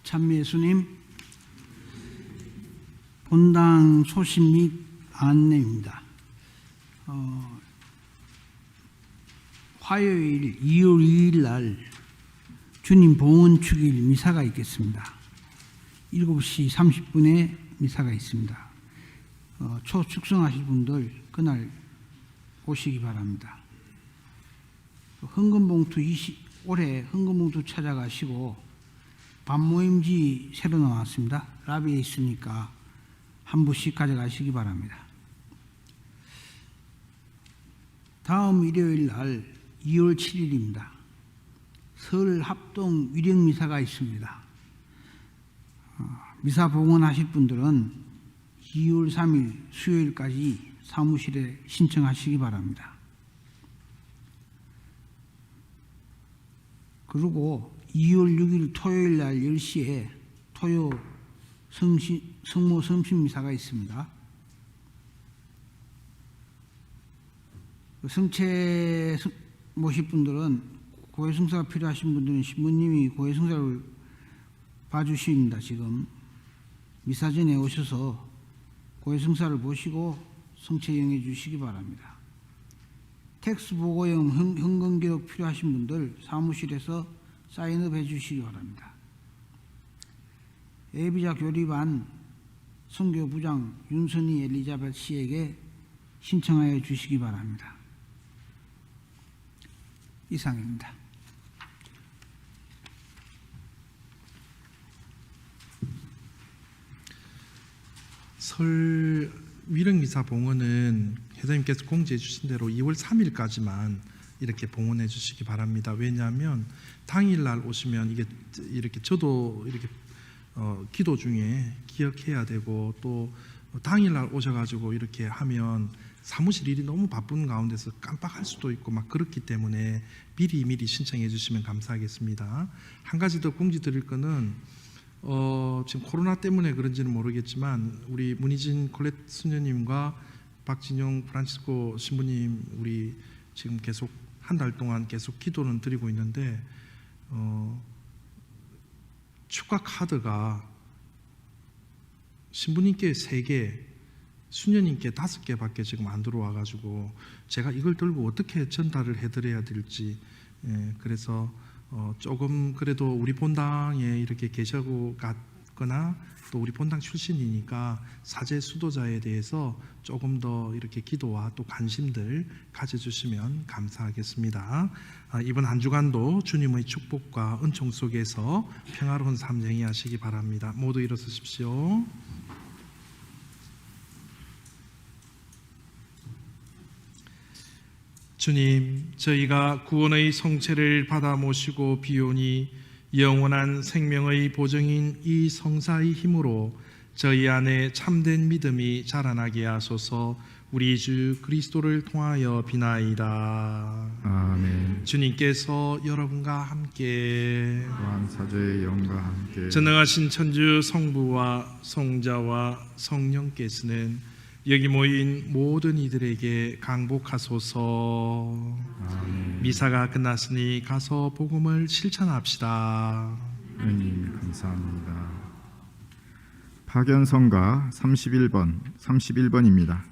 참미 예수님, 본당 소식 및 안내입니다. 화요일 2월 2일 날 주님 봉헌 축일 미사가 있겠습니다. 7시 30분에 미사가 있습니다. 초축성하실 분들 그날 오시기 바랍니다. 헌금봉투 올해 헌금봉투 찾아가시고 밤모임지 새로 나왔습니다. 라비에 있으니까 한 부씩 가져가시기 바랍니다. 다음 일요일 날 2월 7일입니다. 설 합동 위령 미사가 있습니다. 미사 봉헌하실 분들은 2월 3일 수요일까지 사무실에 신청하시기 바랍니다. 그리고 2월 6일 토요일 날 10시에 토요 성모 성신 미사가 있습니다. 성체 모실 분들은 고해성사가 필요하신 분들은 신부님이 고해성사를 봐주십니다. 지금 미사 전에 오셔서 고해성사를 보시고 성체 영해 주시기 바랍니다. 텍스 보고용 현금 기록 필요하신 분들 사무실에서 사인업 해 주시기 바랍니다. 예비자 교리반 선교부장 윤선희 엘리자벳 씨에게 신청하여 주시기 바랍니다. 이상입니다. 설 위령미사 봉헌은 회장님께서 공지해 주신 대로 2월 3일까지만 이렇게 봉헌해 주시기 바랍니다. 왜냐하면 당일날 오시면 이게 이렇게 저도 이렇게 기도 중에 기억해야 되고 또 당일날 오셔가지고 이렇게 하면 사무실 일이 너무 바쁜 가운데서 깜빡할 수도 있고 막 그렇기 때문에 미리 신청해 주시면 감사하겠습니다. 한 가지 더 공지 드릴 거는 지금 코로나 때문에 그런지는 모르겠지만 우리 문희진 콜렛 수녀님과 박진영 프란치스코 신부님 우리 지금 계속 한 달 동안 계속 기도는 드리고 있는데 축가 카드가 신부님께 3개, 수녀님께 5개밖에 지금 안 들어와가지고 제가 이걸 들고 어떻게 전달을 해드려야 될지 그래서 조금 그래도 우리 본당에 이렇게 계시고 갔거나 또 우리 본당 출신이니까 사제 수도자에 대해서 조금 더 이렇게 기도와 또 관심들 가져주시면 감사하겠습니다. 이번 한 주간도 주님의 축복과 은총 속에서 평화로운 삶 영위하시기 바랍니다. 모두 일어서십시오. 주님, 저희가 구원의 성체를 받아 모시고 비오니 영원한 생명의 보증인 이 성사의 힘으로 저희 안에 참된 믿음이 자라나게 하소서. 우리 주 그리스도를 통하여 비나이다. 아멘. 주님께서 여러분과 함께 또한 사제의 영과 함께 전능하신 천주 성부와 성자와 성령께서는 여기 모인 모든 이들에게 강복하소서. 아멘. 미사가 끝났으니 가서 복음을 실천합시다. 하나님 감사합니다. 파견성가 31번입니다.